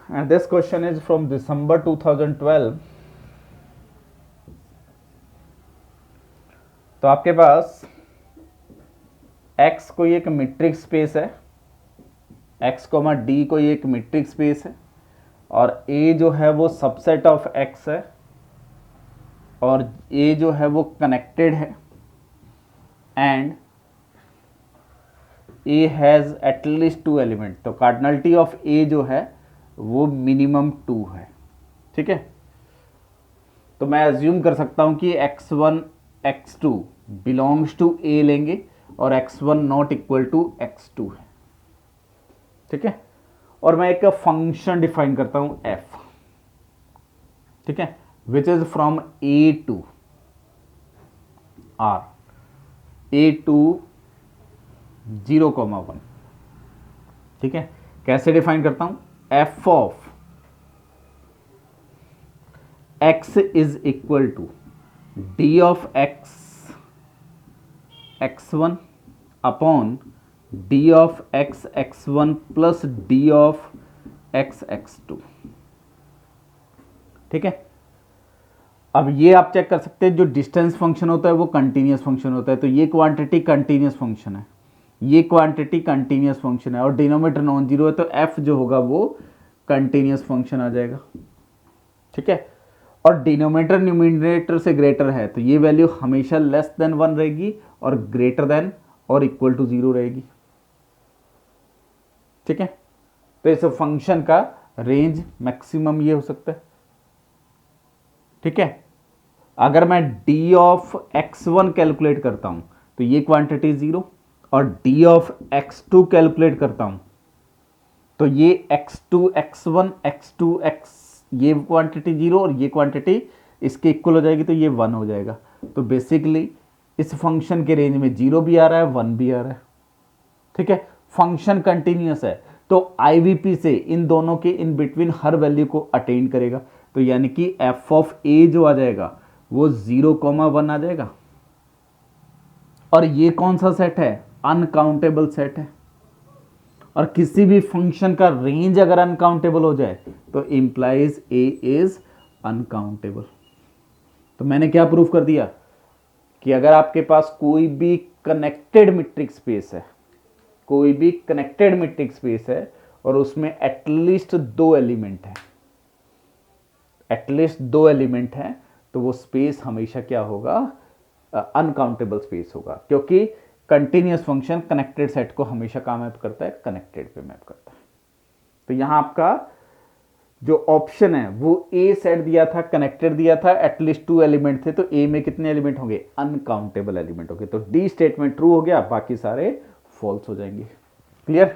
and this question is from December 2012. तो आपके पास x कोई एक मीट्रिक स्पेस है, x, d कोई एक मीट्रिक स्पेस है, और a जो है वो सबसेट ऑफ x है, और a जो है वो कनेक्टेड है, and a has at least 2 element. तो कार्डिनलिटी ऑफ a जो है वो मिनिमम 2 है। ठीक है, तो मैं अज्यूम कर सकता हूं कि x1 x2 belongs to a लेंगे और x1 not equal to x2 है। ठीक है, और मैं एक फंक्शन डिफाइन करता हूं f, ठीक है, which is from a to r, a to 0,1। ठीक है, कैसे डिफाइन करता हूं? f of x is equal to d of x x1 upon d of x x1 plus d of x x2। ठीक है, अब ये आप चेक कर सकते हैं, जो डिस्टेंस फंक्शन होता है वो कंटीन्यूअस फंक्शन होता है, तो ये क्वांटिटी कंटीन्यूअस फंक्शन है, ये क्वांटिटी कंटीन्यूअस फंक्शन है, और डिनोमिनेटर नॉन जीरो है, तो f जो होगा वो कंटीन्यूअस फंक्शन आ जाएगा। ठीक है, और डिनोमिनेटर न्यूमरेटर से ग्रेटर है तो ये वैल्यू हमेशा लेस देन 1 रहेगी और ग्रेटर देन और इक्वल टू 0 रहेगी। ठीक है, तो इस फंक्शन का रेंज मैक्सिमम ये हो सकता है। ठीक है, अगर मैं d ऑफ x1 कैलकुलेट करता हूं तो ये क्वांटिटी 0, और d ऑफ x2 कैलकुलेट करता हूं तो ये x2 x1 x2 x, ये क्वांटिटी 0 और ये क्वांटिटी इसके इक्वल हो जाएगी, तो ये 1 हो जाएगा। तो बेसिकली इस फंक्शन के रेंज में 0 भी आ रहा है, 1 भी आ रहा है। ठीक है, फंक्शन कंटिन्यूअस है, तो आईवीपी से इन दोनों के इन बिटवीन हर वैल्यू को अटेन करेगा, तो यानी कि f ऑफ a जो आ जाएगा वो 0,1 आ जाएगा। और ये कौन सा सेट है? अनकाउंटेबल सेट है, और किसी भी फंक्शन का रेंज अगर अनकाउंटेबल हो जाए तो इंप्लाइज a इज अनकाउंटेबल। तो मैंने क्या प्रूव कर दिया कि अगर आपके पास कोई भी कनेक्टेड मीट्रिक स्पेस है, कोई भी कनेक्टेड मीट्रिक स्पेस है और उसमें एटलीस्ट 2 एलिमेंट है, एटलीस्ट 2 एलिमेंट है, तो वो स्पेस हमेशा क्या होगा? अनकाउंटेबल स्पेस होगा, क्योंकि कंटिन्यूअस फंक्शन कनेक्टेड सेट को हमेशा कहाँ मैप करता है? कनेक्टेड पे मैप करता है। तो यहां आपका जो ऑप्शन है वो ए सेट दिया था, कनेक्टेड दिया था, एटलीस्ट 2 एलिमेंट थे, तो ए में कितने एलिमेंट होंगे? अनकाउंटेबल एलिमेंट होंगे। तो डी स्टेटमेंट ट्रू हो गया, बाकी सारे फॉल्स हो जाएंगे। क्लियर?